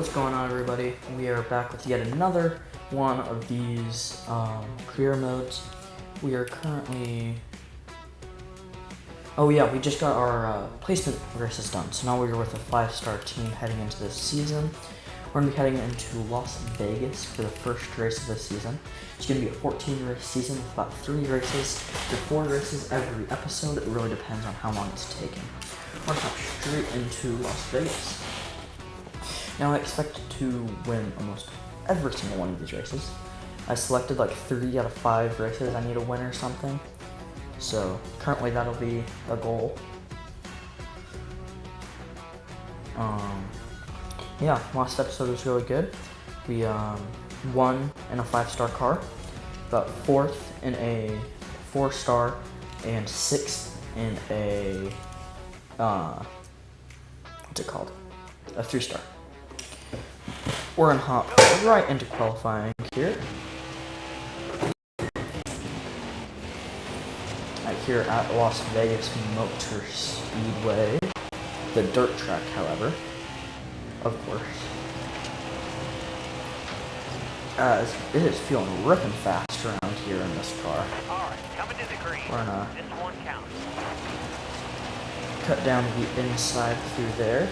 What's going on, everybody? We are back with yet another one of these career modes. We are currently... Oh yeah, we just got our placement races done. So now we're with a 5-star team heading into this season. We're going to be heading into Las Vegas for the first race of this season. It's going to be a 14-race season with about 3 races to 4 races every episode. It really depends on how long it's taking. We're going to hop straight into Las Vegas. Now I expect to win almost every single one of these races. I selected like 3 out of 5 races I need to win or something. So currently that'll be a goal. Yeah, last episode was really good. We won in a 5-star car, got 4th in a 4-star, and 6th in a what's it called? A 3-star. We're gonna hop right into qualifying here. Here at Las Vegas Motor Speedway. The dirt track, however. Of course. As it is feeling ripping fast around here in this car. Alright, coming to the green. We're gonna this one counts. Cut down the inside through there.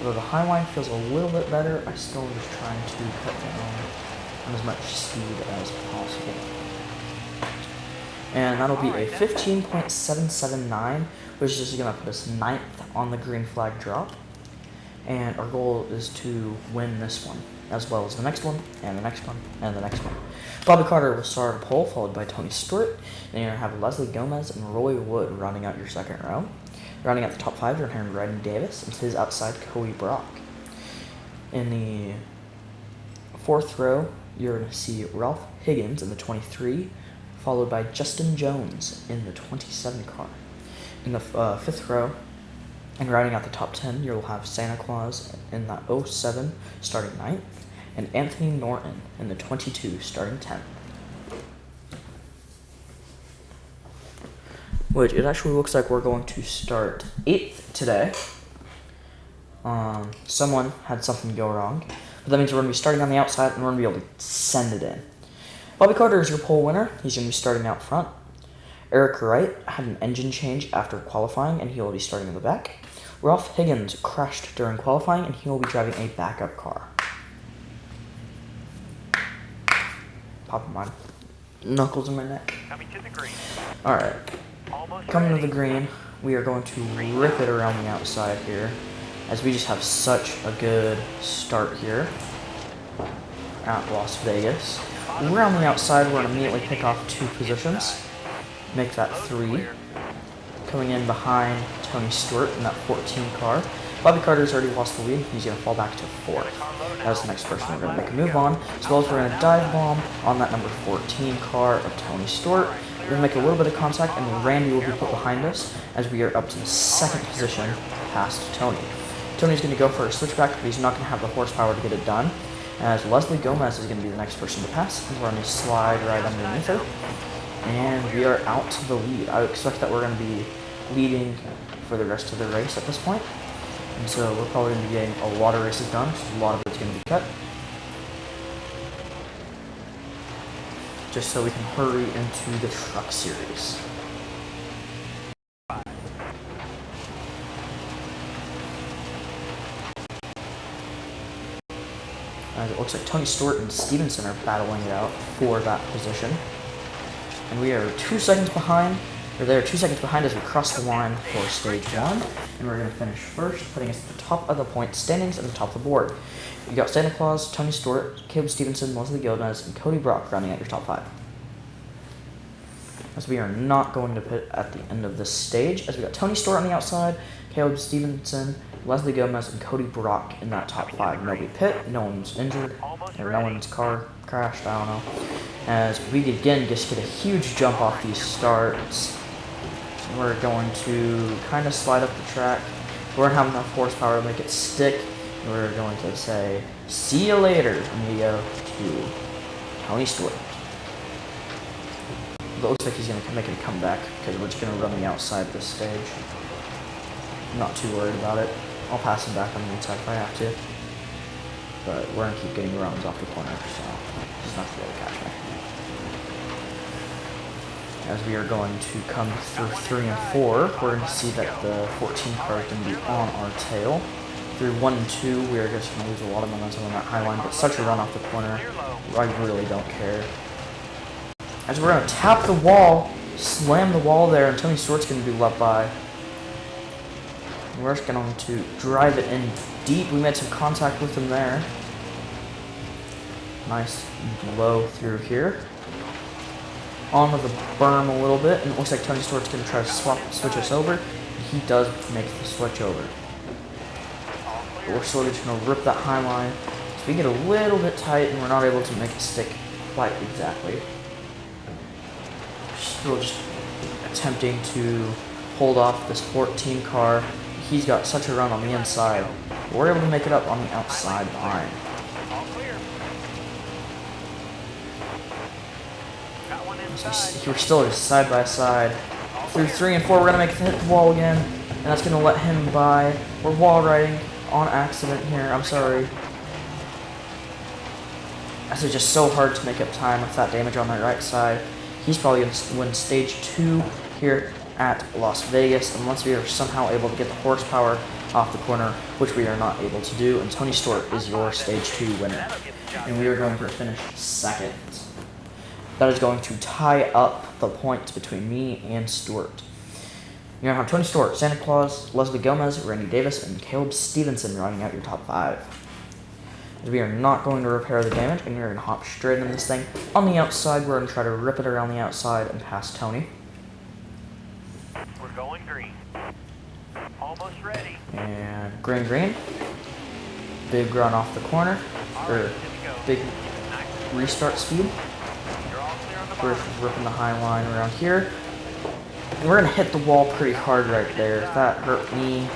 Although the high line feels a little bit better, I still am just trying to cut down on as much speed as possible. And that'll be a 15.779, which is just going to put us 9th on the green flag drop. And our goal is to win this one, as well as the next one, and the next one, and the next one. Bobby Carter will start a pole, followed by Tony Stewart. Then you're going to have Leslie Gomez and Roy Wood rounding out your second row. Rounding out the top 5, you're going to have Ryan Davis, and to his outside, Cody Brock. In the 4th row, you're going to see Ralph Higgins in the 23, followed by Justin Jones in the 27 car. In the 5th row, and rounding out the top 10, you'll have Santa Claus in the 07, starting 9th, and Anthony Norton in the 22, starting 10th. Which it actually looks like we're going to start 8th today. Someone had something go wrong, but that means we're going to be starting on the outside and we're going to be able to send it in. Bobby Carter is your pole winner. He's going to be starting out front. Eric Wright had an engine change after qualifying, and he will be starting in the back. Ralph Higgins crashed during qualifying, and he will be driving a backup car. Popping my knuckles in my neck. Coming to the green. Alright. Coming to the green, we are going to rip it around the outside here, as we just have such a good start here at Las Vegas. We're on the outside, we're going to immediately pick off 2 positions, make that 3. Coming in behind Tony Stewart in that 14 car. Bobby Carter's already lost the lead, he's going to fall back to 4th. That's the next person we're going to make a move on, as well as we're going to dive bomb on that number 14 car of Tony Stewart. We're going to make a little bit of contact, and Randy will be put behind us as we are up to the 2nd position past Tony. Tony's going to go for a switchback, but he's not going to have the horsepower to get it done, as Leslie Gomez is going to be the next person to pass, and we're going to slide right underneath her, and we are out to the lead. I expect that we're going to be leading for the rest of the race at this point, and so we're probably going to be getting a lot of races done, so a lot of it's going to be cut, just so we can hurry into the truck series. As it looks like Tony Stewart and Stevenson are battling it out for that position. And we are 2 seconds behind, or they're 2 seconds behind as we cross the line for stage 1. And we're going to finish first, putting us at the top of the point standings and the top of the board. You got Santa Claus, Tony Stewart, Caleb Stevenson, Leslie Gomez, and Cody Brock rounding out your top 5. As we are not going to pit at the end of this stage, as we got Tony Stewart on the outside, Caleb Stevenson, Leslie Gomez, and Cody Brock in that top 5. Nobody pit, no one's injured, or no one's car crashed, I don't know. As we again just get a huge jump off these starts. We're going to kind of slide up the track. We don't have enough horsepower to make it stick. We're going to say, see you later, and we go to Tony Stewart. It looks like he's going to make a comeback, because we're just going to run the outside this stage. I'm not too worried about it. I'll pass him back on the inside if I have to. but we're going to keep getting runs off the corner, so it's not really catch me. As we are going to come through 3 and 4, we're going to see that the 14 car is going to be on our tail. Through 1 and 2, we are just going to lose a lot of momentum on that high line, but such a run off the corner, I really don't care. As we're going to tap the wall, slam the wall there, and Tony Stewart's going to be left by. We're just going to drive it in deep. We made some contact with him there. Nice blow through here. Onto the berm a little bit, and it looks like Tony Stewart's going to try to switch us over. He does make the switch over. But we're slowly just going to rip that high line. So we get a little bit tight, and we're not able to make it stick quite exactly. Still just attempting to hold off this 14 car. He's got such a run on the inside. We're able to make it up on the outside line. So we're still just side by side. Through 3 and 4, we're going to hit the wall again, and that's going to let him by. We're wall riding on accident here. I'm sorry. This is just so hard to make up time with that damage on the right side. He's probably going to win stage 2 here at Las Vegas, unless we are somehow able to get the horsepower off the corner, which we are not able to do, and Tony Stewart is your stage 2 winner. And we are going to finish second. That is going to tie up the points between me and Stewart. You're going to have Tony Stewart, Santa Claus, Leslie Gomez, Randy Davis, and Caleb Stevenson rounding out your top 5. We are not going to repair the damage, and you're going to hop straight in this thing. On the outside, we're going to try to rip it around the outside and pass Tony. We're going green. Almost ready. And green. Big run off the corner. Or big restart speed. We're ripping the high line around here. And we're going to hit the wall pretty hard right there. That hurt me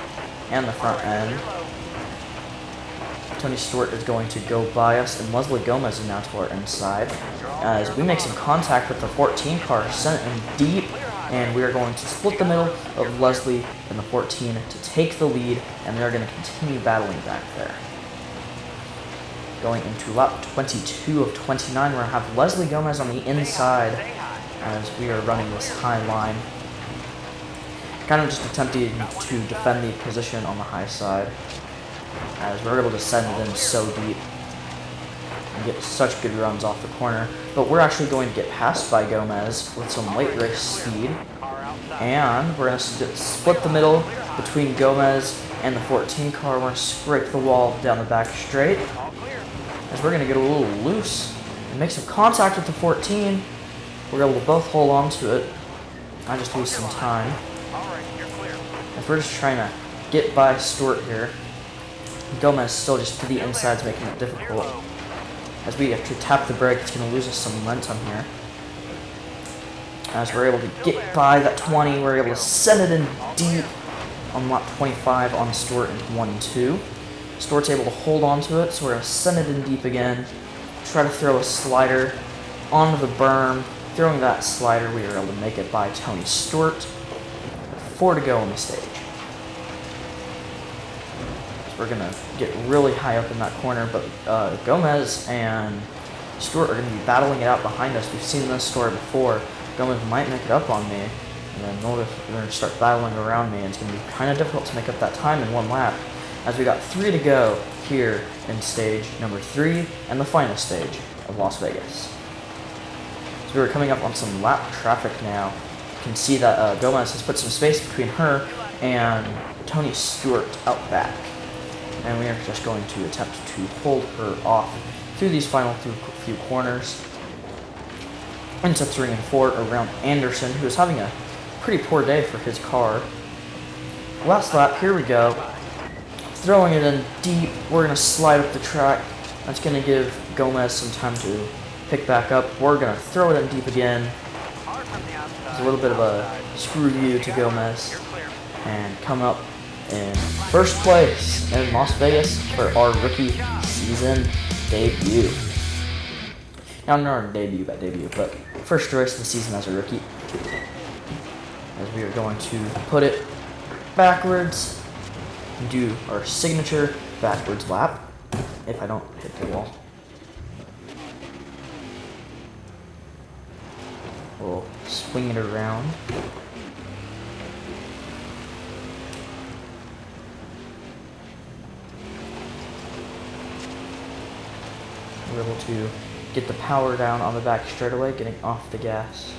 and the front end. Tony Stewart is going to go by us, and Leslie Gomez is now to our inside. As we make some contact with the 14 car, sent it in deep, and we are going to split the middle of Leslie and the 14 to take the lead, and they're going to continue battling back there. Going into lap 22 of 29, we're going to have Leslie Gomez on the inside as we are running this high line. Kind of just attempting to defend the position on the high side, as we're able to send it in so deep and get such good runs off the corner. But we're actually going to get passed by Gomez with some late race speed, and we're going to split the middle between Gomez and the 14 car. We're going to scrape the wall down the back straight, as we're going to get a little loose and make some contact with the 14. We're able to both hold on to it. I just lose some time, as we're just trying to get by Stewart here. Gomez still just to the inside, making it difficult. As we have to tap the brake, it's going to lose us some momentum here. As we're able to get by that 20, we're able to send it in deep on lap 25 on Stewart into 1 and 2. Stewart's able to hold on to it, so we're going to send it in deep again. Try to throw a slider onto the berm. Throwing that slider, we are able to make it by Tony Stewart. 4 to go on the stage. We're going to get really high up in that corner, but Gomez and Stewart are going to be battling it out behind us. We've seen this story before. Gomez might make it up on me, and then they're going to start battling around me, and it's going to be kind of difficult to make up that time in 1 lap, as we got 3 to go here in stage number 3 and the final stage of Las Vegas. So we're coming up on some lap traffic now. You can see that Gomez has put some space between her and Tony Stewart out back. And we are just going to attempt to hold her off through these final few corners into 3 and 4 around Anderson, who is having a pretty poor day for his car. Last lap, here we go. Throwing it in deep. We're going to slide up the track. That's going to give Gomez some time to pick back up. We're going to throw it in deep again. It's a little bit of a screw you to Gomez. And come up in first place in Las Vegas for our rookie season debut. Now, not our debut, but first race of the season as a rookie. As we are going to put it backwards and do our signature backwards lap. if I don't hit the wall. We'll swing it around. We're able to get the power down on the back straightaway, getting off the gas.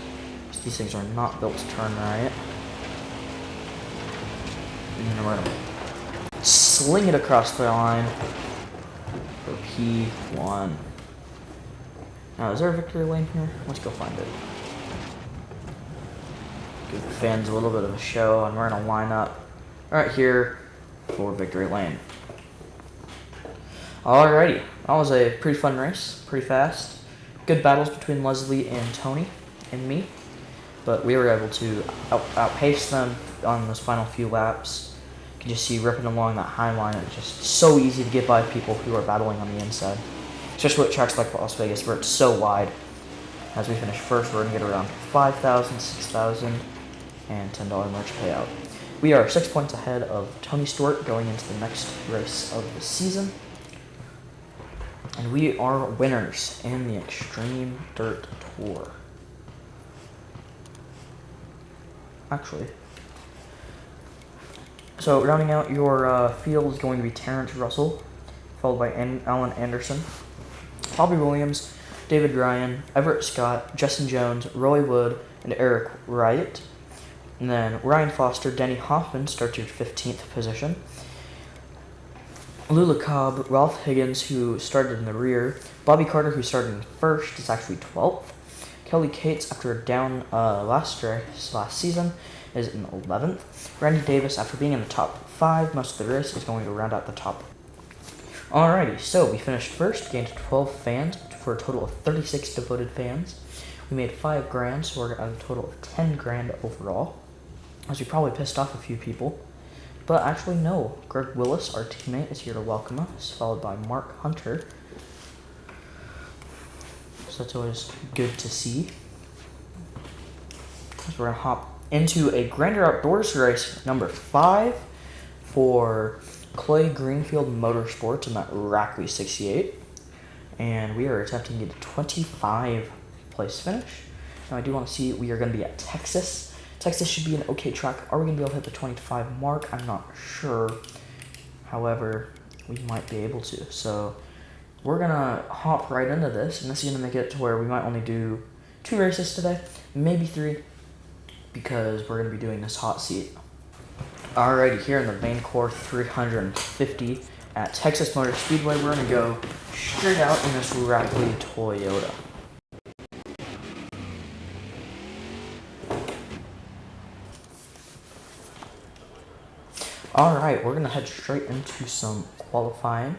These things are not built to turn right. And then we're gonna sling it across the line for P1. Now, is there a victory lane here? Let's go find it. Give the fans a little bit of a show, and we're gonna line up right here for victory lane. Alrighty, that was a pretty fun race, pretty fast. Good battles between Leslie and Tony and me, but we were able to outpace them on those final few laps. You can just see ripping along that high line. It's just so easy to get by people who are battling on the inside, especially at tracks like Las Vegas where it's so wide. As we finish first, we're going to get around 5,000, 6,000, and $10 merch payout. We are 6 points ahead of Tony Stewart going into the next race of the season. And we are winners in the Extreme Dirt Tour. Actually. So rounding out your field is going to be Terrence Russell, followed by Alan Anderson, Bobby Williams, David Ryan, Everett Scott, Justin Jones, Roy Wood, and Eric Wright. And then Ryan Foster, Denny Hoffman starts your 15th position. Lula Cobb, Ralph Higgins, who started in the rear. Bobby Carter, who started in first, is actually 12th. Kelly Cates, after a down last season, is in 11th. Randy Davis, after being in the top 5 most of the race, is going to round out the top. Alrighty, so we finished first, gained 12 fans for a total of 36 devoted fans. We made $5,000, so we're at a total of $10,000 overall. As we probably pissed off a few people. But actually, no. Greg Willis, our teammate, is here to welcome us, followed by Mark Hunter. So that's always good to see. So we're going to hop into a Grander Outdoors race number 5 for Clay Greenfield Motorsports in that Rackley 68. And we are attempting to get a 25 place finish. Now I do want to see we are going to be at Texas. Texas should be an okay track. Are we going to be able to hit the 25 mark? I'm not sure. However, we might be able to. So we're going to hop right into this. And this is going to make it to where we might only do 2 races today. Maybe 3. Because we're going to be doing this hot seat. Alrighty, here in the Vancore 350 at Texas Motor Speedway, we're going to go straight out in this Rackley Toyota. Alright, we're going to head straight into some qualifying.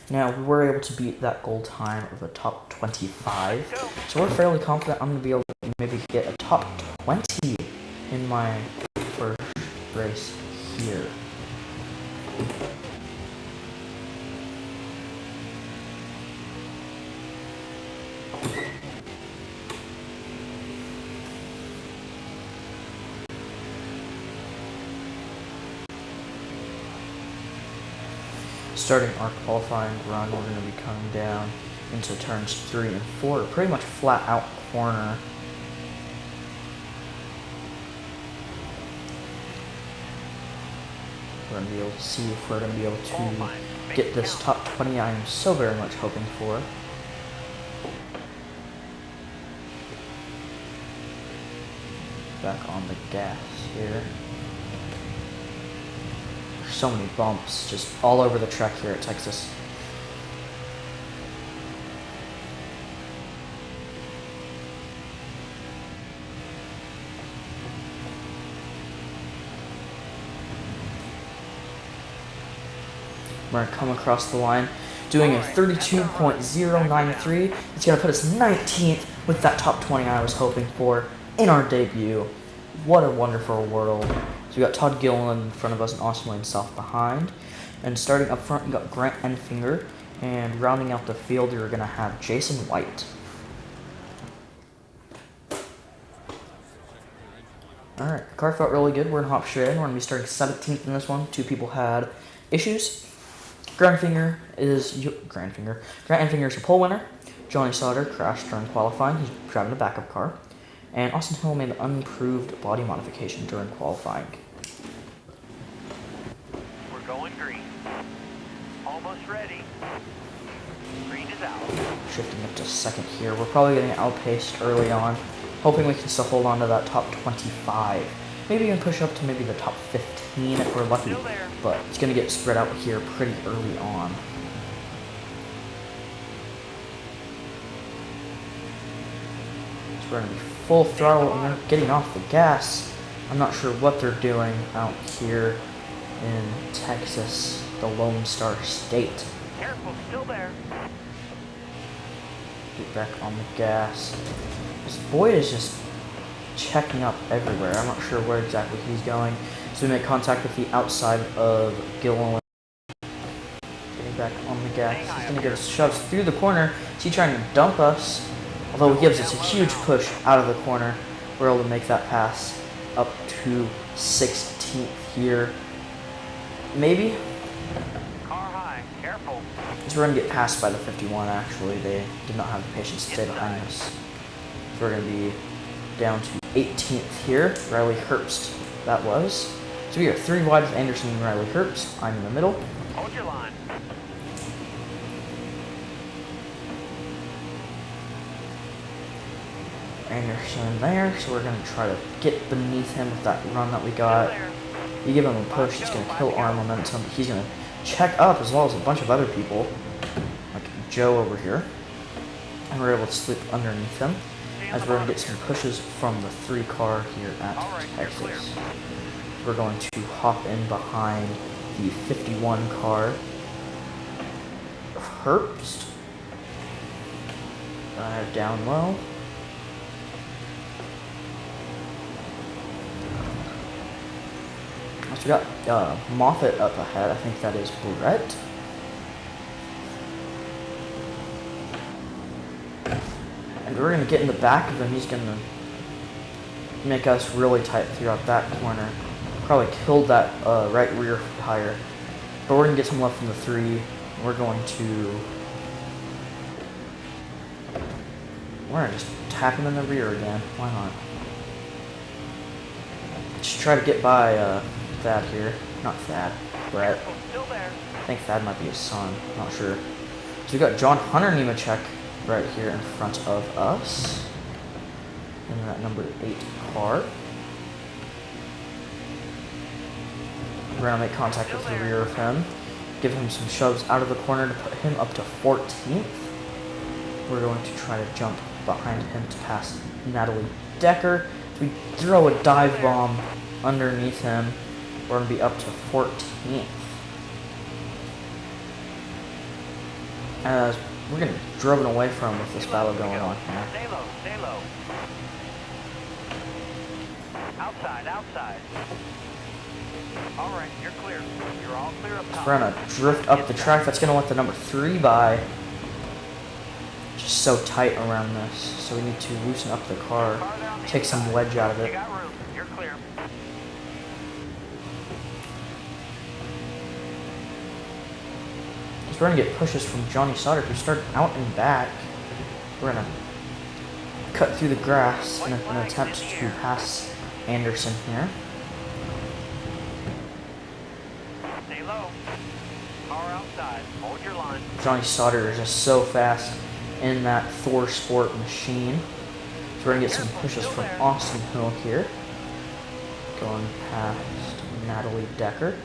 Now, we were able to beat that goal time of a top 25, so we're fairly confident I'm going to be able to maybe get a top 20 in my first race here. Starting our qualifying run, we're going to be coming down into turns 3 and 4, pretty much flat out corner. We're going to be able to see if we're going to be able to get this top 20 I am so very much hoping for. Back on the gas here. So many bumps just all over the track here at Texas. We're going to come across the line doing a 32.093. It's going to put us 19th with that top 20 I was hoping for in our debut. What a wonderful world. So we got Todd Gilliland in front of us and Austin Lane South behind. And starting up front, we got Grant Enfinger. And rounding out the field, you're going to have Jason White. Alright, the car felt really good. We're going to hop straight in. We're going to be starting 17th in this one. 2 people had issues. Grant Finger's a pole winner. Johnny Sauter crashed during qualifying. He's driving a backup car. And Austin Hill made an unimproved body modification during qualifying. We're going green. Almost ready. Green is out. Shifting up to second here. We're probably getting outpaced early on. Hoping we can still hold on to that top 25. Maybe even push up to maybe the top 15 if we're lucky. But it's going to get spread out here pretty early on. So we're going to be full throttle and they're getting off the gas. I'm not sure what they're doing out here in Texas, the Lone Star State. Careful, still there. Get back on the gas. This Boyd is just checking up everywhere. I'm not sure where exactly he's going. So we make contact with the outside of Dillon. Getting back on the gas. He's going to get us shoved through the corner. Is he trying to dump us? Although he gives us a huge push out of the corner. We're able to make that pass up to 16th here. Maybe? Car high, careful. So we're going to get passed by the 51 actually. They did not have the patience to stay behind us. So we're going to be down to 18th here. Riley Herbst, that was. So we are 3 wide with Anderson and Riley Herbst. I'm in the middle. Hold your line. Anderson there. So we're going to try to get beneath him with that run that we got. You give him a push, it's going to kill our momentum. But he's going to check up as well as a bunch of other people, like Joe over here. And we're able to slip underneath him. As we're going to get some pushes from the 3 car here at Texas. We're going to hop in behind the 51 car of Herbst. Down low. So we got Moffitt up ahead. I think that is Brett. And we're going to get in the back of him. He's going to make us really tight throughout that corner. Probably killed that right rear tire. But we're going to get some left from the 3. We're going to just tap him in the rear again. Why not? Just try to get by Thad here. Not Thad. Brett. Still there. I think Thad might be his son. Not sure. So we got John Hunter Nemechek right here in front of us. In that number 8 car. We're going to make contact with the rear of him. Give him some shoves out of the corner to put him up to 14th. We're going to try to jump behind him to pass Natalie Decker. We throw a dive bomb underneath him. We're going to be up to 14th. As we're getting driven away from with this battle going on here. Stay low, stay low. Outside, outside. All right, you're clear. You're all clear up top. We're going to drift up the track. That's going to let the number 3 by. Just so tight around this. So we need to loosen up the car. Take some wedge out of it. You got room. You're clear. So we're going to get pushes from Johnny Sauter, who started out and back. We're going to cut through the grass in an attempt to pass Anderson here. Stay low. Car outside. Hold your line. Johnny Sauter is just so fast in that Thor Sport machine. So we're going to get some pushes from Austin Hill here. Going past Natalie Decker.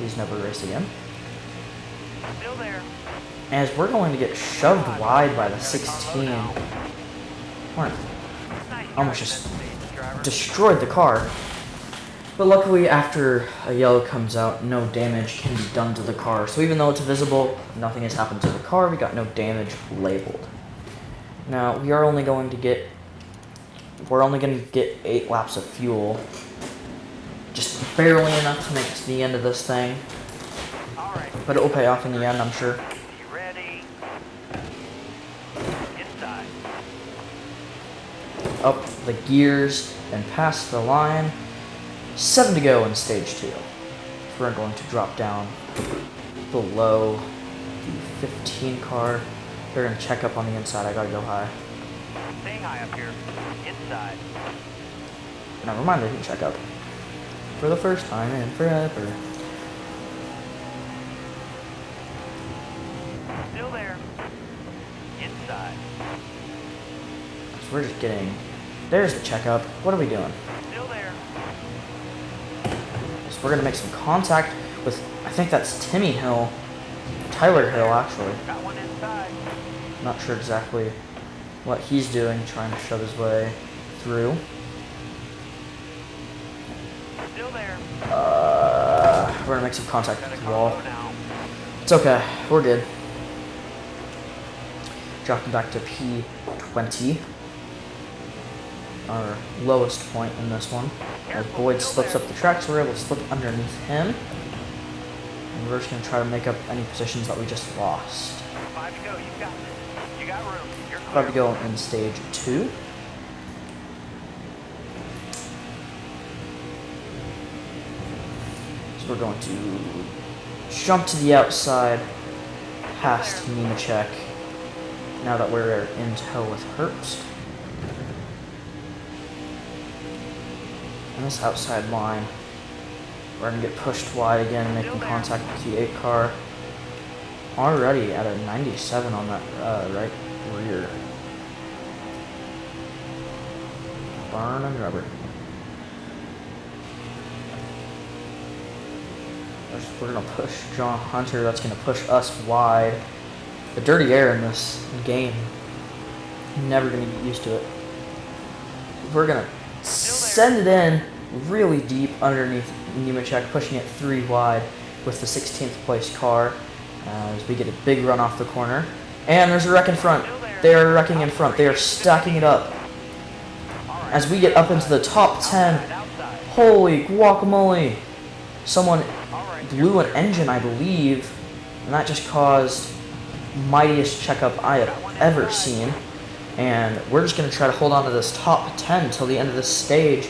He's never raced again. Still there. As we're going to get shoved wide by the 16. We're almost just destroyed the car. But luckily, after a yellow comes out, no damage can be done to the car. So even though it's visible, nothing has happened to the car. We got no damage labeled. Now, we're only going to get 8 laps of fuel. Just barely enough to make it to the end of this thing. But it will pay off in the end, I'm sure. You ready? Inside. Up the gears and past the line. 7 to go in stage 2. So we're going to drop down below the 15 car. They're gonna check up on the inside. I gotta go high. Stay high up here. Inside. Never mind, they can check up. For the first time in forever. Still there. Inside. So we're just getting... There's the checkup. What are we doing? Still there. So we're gonna make some contact with... I think that's Timmy Hill. Tyler Hill, actually. Got one inside. Not sure exactly what he's doing, trying to shove his way through. Still there. We're gonna make some contact Gotta with the go wall. low now. It's okay, we're good. Dropping back to P20. Our lowest point in this one. As Boyd slips up the track, so we're able to slip underneath him. And we're just gonna try to make up any positions that we just lost. 5 to go. You got this. You got room. You're clear. 5 to go in stage 2. So we're going to jump to the outside past Nemechek. Now that we're in tow with Herbst. And this outside line, we're going to get pushed wide again, making contact with the 8 car. Already at a 97 on that right rear. Burn and rubber. We're going to push John Hunter. That's going to push us wide. The dirty air in this game. Never going to get used to it. We're going to send it in really deep underneath Nemechek, pushing it 3 wide with the 16th place car. As we get a big run off the corner. And there's a wreck in front. They are wrecking in front. They are stacking it up. As we get up into the top 10. Holy guacamole. Someone blew an engine, I believe. And that just caused mightiest checkup I have ever seen. And we're just going to try to hold on to this top 10 till the end of this stage.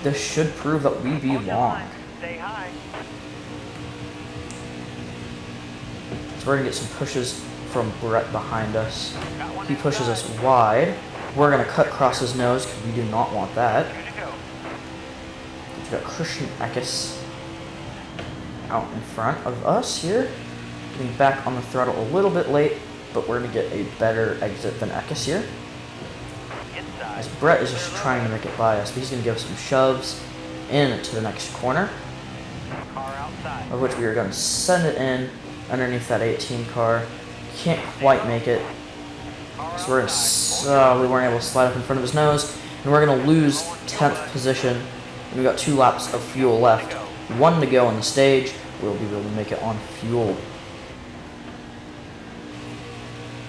This should prove that we belong. Stay high. So we're going to get some pushes from Brett behind us. He pushes us wide. We're going to cut across his nose because we do not want that. We've got Christian Eckes out in front of us here. Getting back on the throttle a little bit late, but we're going to get a better exit than Eckes here. As Brett is just trying to make it by us, but he's going to give us some shoves in to the next corner. Of which we are going to send it in underneath that 18 car. Can't quite make it. So we're going to, we weren't able to slide up in front of his nose. And we're going to lose 10th position. And we've got 2 laps of fuel left. 1 to go on the stage. We'll be able to make it on fuel.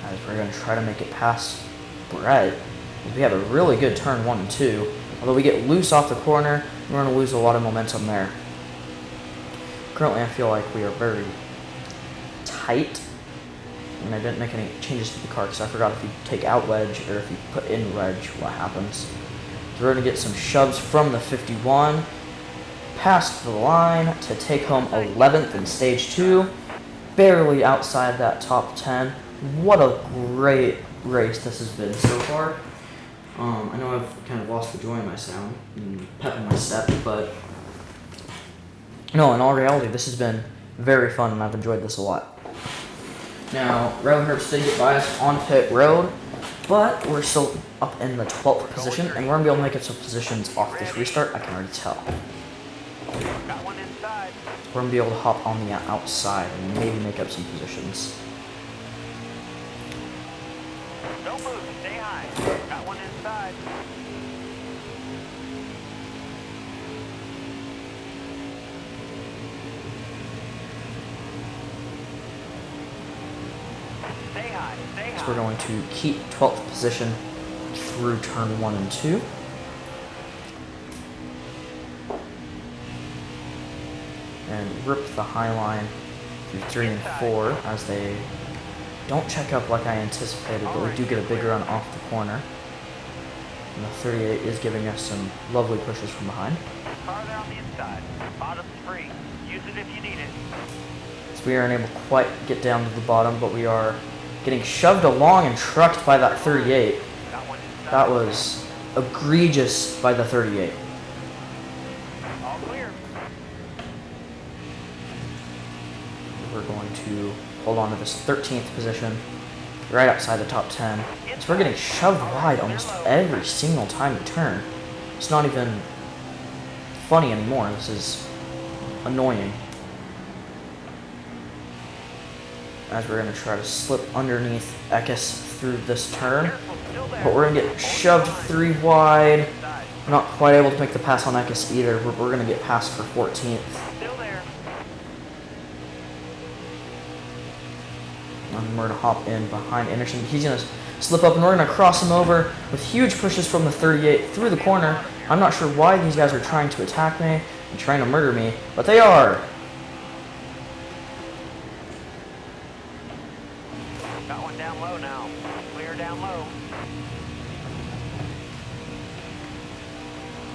As we're going to try to make it past Brett. We have a really good turn 1 and 2. Although we get loose off the corner, we're going to lose a lot of momentum there. Currently, I feel like we are very tight. And I didn't make any changes to the car because I forgot if you take out wedge or if you put in wedge, what happens. So we're going to get some shoves from the 51. Past the line to take home 11th in stage 2. Barely outside that top 10. What a great race this has been so far. I know I've kind of lost the joy in my sound and pep in my step, but no, in all reality, this has been very fun and I've enjoyed this a lot. Now, Riley Herbst did get by us on pit road, but we're still up in the 12th position, and we're going to be able to make up some positions off this restart, I can already tell. Got one inside. We're going to be able to hop on the outside and maybe make up some positions. Don't move. Stay high. Got one inside. Stay high. Stay high. So we're going to keep 12th position through turn 1 and 2. And rip the high line through 3 and 4 as they don't check up like I anticipated, but we do get a big run off the corner. And the 38 is giving us some lovely pushes from behind. Car there on the inside. Bottom's free. Use it if you need it. As So we aren't able to quite get down to the bottom, but we are getting shoved along and trucked by that 38. That was egregious by the 38. All clear. We're going to hold on to this 13th position, right outside the top 10. So we're getting shoved wide almost every single time we turn. It's not even funny anymore. This is annoying. As we're going to try to slip underneath Ekis through this turn. But we're going to get shoved 3 wide. We're not quite able to make the pass on Ekis either. We're going to get passed for 14th. Still there. And we're going to hop in behind Anderson. He's going to slip up and we're going to cross him over with huge pushes from the 38 through the corner. I'm not sure why these guys are trying to attack me and trying to murder me, but they are. Got one down low now. Clear down low.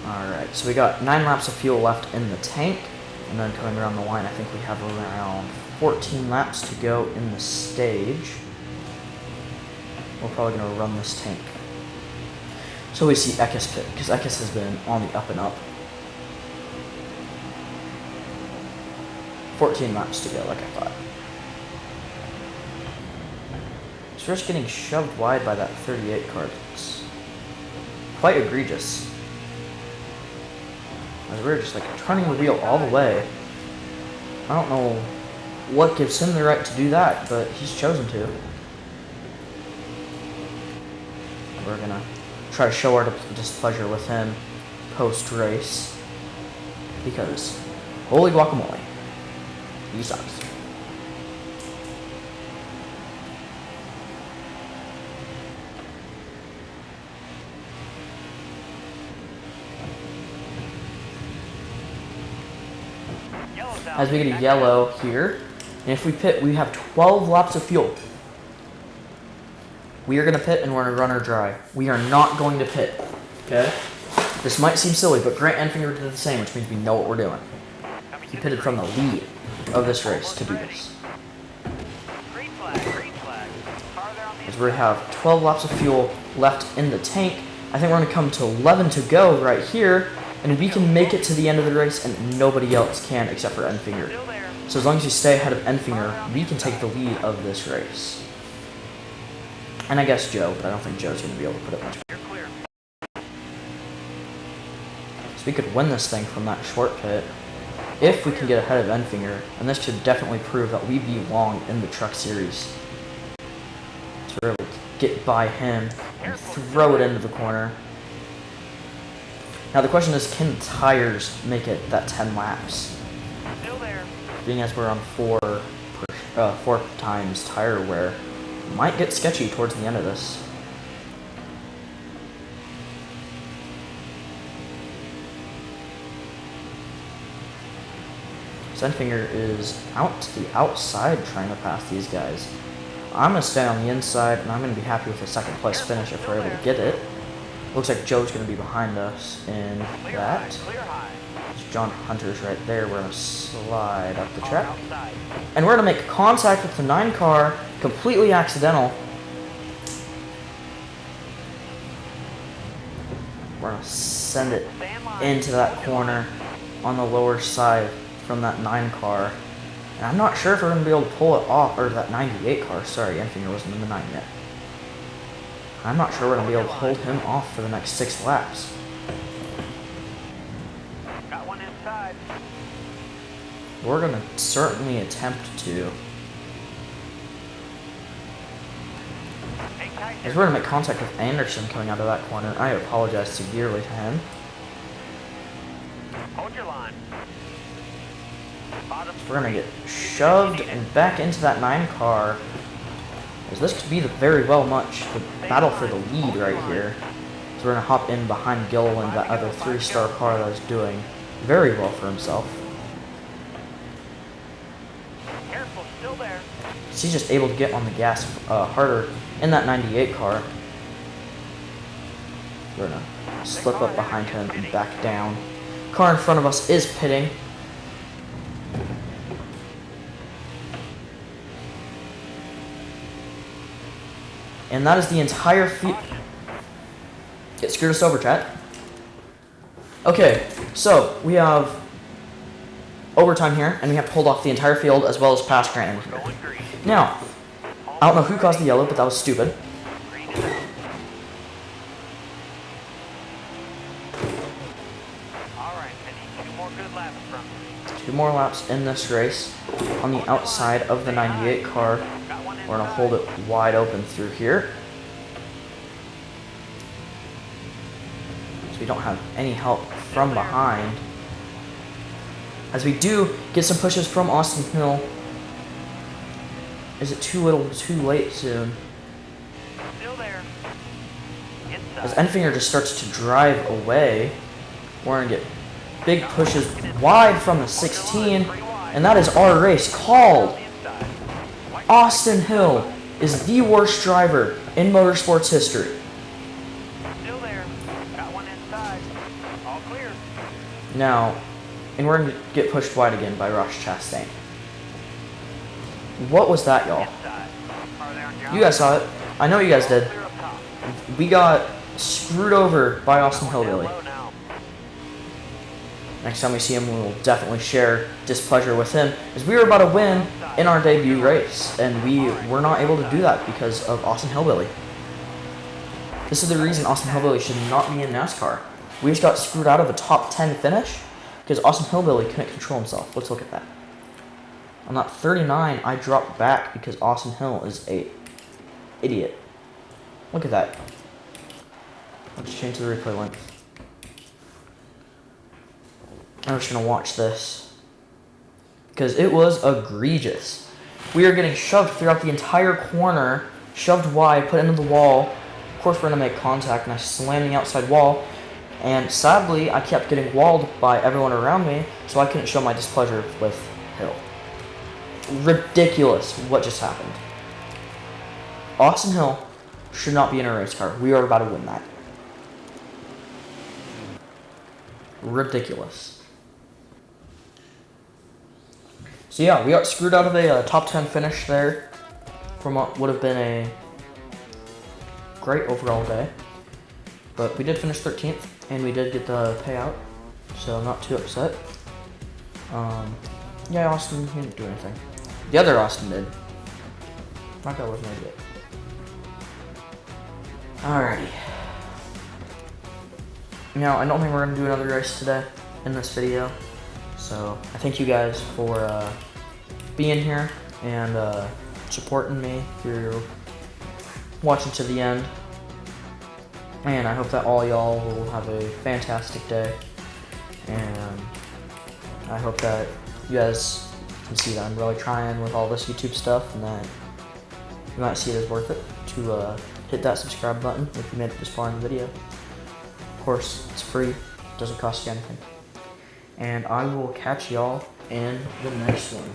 Alright, so we got 9 laps of fuel left in the tank. And then coming around the line, I think we have around 14 laps to go in the stage. We're probably going to run this tank. So we see Ekis pit, because Ekis has been on the up and up. 14 laps to go, like I thought. So we're just getting shoved wide by that 38 car. It's quite egregious. As we're just like turning the wheel all the way. I don't know what gives him the right to do that, but he's chosen to. We're gonna try to show our displeasure with him post-race. Because, holy guacamole, he sucks. As we get a yellow here, and if we pit, we have 12 laps of fuel. We are going to pit and we're going to run our dry. We are not going to pit, okay? This might seem silly, but Grant Enfinger did the same, which means we know what we're doing. He pitted from the lead of this race to do this. Green flag, green flag. Farther on the As we have 12 laps of fuel left in the tank, I think we're going to come to 11 to go right here, and we can make it to the end of the race, and nobody else can except for Enfinger. Still there. So as long as you stay ahead of Enfinger, we can take the lead of this race. And I guess Joe, but I don't think Joe's going to be able to put it much. You're clear. So we could win this thing from that short pit if we can get ahead of Enfinger, and this should definitely prove that we belong in the truck series. So we're able to get by him and throw it into the corner. Now the question is, can tires make it that 10 laps? Still there. Being as we're on 4 times tire wear, might get sketchy towards the end of this. Enfinger is out to the outside trying to pass these guys. I'm going to stay on the inside, and I'm going to be happy with a second place finish if we're able to get it. Looks like Joe's going to be behind us in Clear that. high, clear high. John Hunter's right there. We're going to slide up the Car track. outside. And we're going to make contact with the 9 car, completely accidental. We're going to send it Stand line. into that corner on the lower side from that 9 car. And I'm not sure if we're going to be able to pull it off, or that 98 car. Sorry, Enfinger wasn't in the 9 yet. I'm not sure we're going to be able to hold him off for the next 6 laps. Got one inside. We're going to certainly attempt to. Hang tight. As we're going to make contact with Anderson coming out of that corner. I apologize severely to him. Hold your line. Bottom We're going to get shoved and back into that 9 car. As this could be the very well much the battle for the lead right here. So we're going to hop in behind Gilliland, that other 3-star car that is doing very well for himself. Careful, still there. So he's just able to get on the gas harder in that 98 car. We're going to slip up behind him and back down. Car in front of us is pitting. And that is the entire field. It screwed us over, chat. Okay, so we have overtime here, and we have to hold off the entire field as well as pass Grant. Now, I don't know who caused the yellow, but that was stupid. Two more laps in this race on the outside of the 98 car. We're going to hold it wide open through here. So we don't have any help from behind. As we do get some pushes from Austin Hill. Is it too little, too late soon? Still there. As Enfinger just starts to drive away, we're going to get big pushes wide from the 16, and that is our race called. Austin Hill is the worst driver in motorsports history. Still there. Got one inside. All clear. Now, and we're going to get pushed wide again by Ross Chastain. What was that, y'all? You guys saw it. I know you guys did. We got screwed over by Austin Hillbilly. Next time we see him, we will definitely share displeasure with him, as we were about to win in our debut race, and we were not able to do that because of Austin Hillbilly. This is the reason Austin Hillbilly should not be in NASCAR. We just got screwed out of a top 10 finish because Austin Hillbilly couldn't control himself. Let's look at that. On that 39, I dropped back because Austin Hill is a idiot. Look at that. Let's change the replay length. I'm just going to watch this because it was egregious. We are getting shoved throughout the entire corner, shoved wide, put into the wall. Of course, we're going to make contact, and I slammed the outside wall. And sadly, I kept getting walled by everyone around me, so I couldn't show my displeasure with Hill. Ridiculous what just happened. Austin Hill should not be in a race car. We are about to win that. Ridiculous. So yeah, we got screwed out of a top 10 finish there from what would have been a great overall day. But we did finish 13th, and we did get the payout, so I'm not too upset. Yeah, Austin, he didn't do anything. The other Austin did. That guy wasn't an idiot. Alrighty. Now, I don't think we're going to do another race today in this video. So, I thank you guys for being here and supporting me through watching to the end. And I hope that all y'all will have a fantastic day. And I hope that you guys can see that I'm really trying with all this YouTube stuff, and that you might see it as worth it to hit that subscribe button if you made it this far in the video. Of course, it's free, doesn't cost you anything. And I will catch y'all in the next one.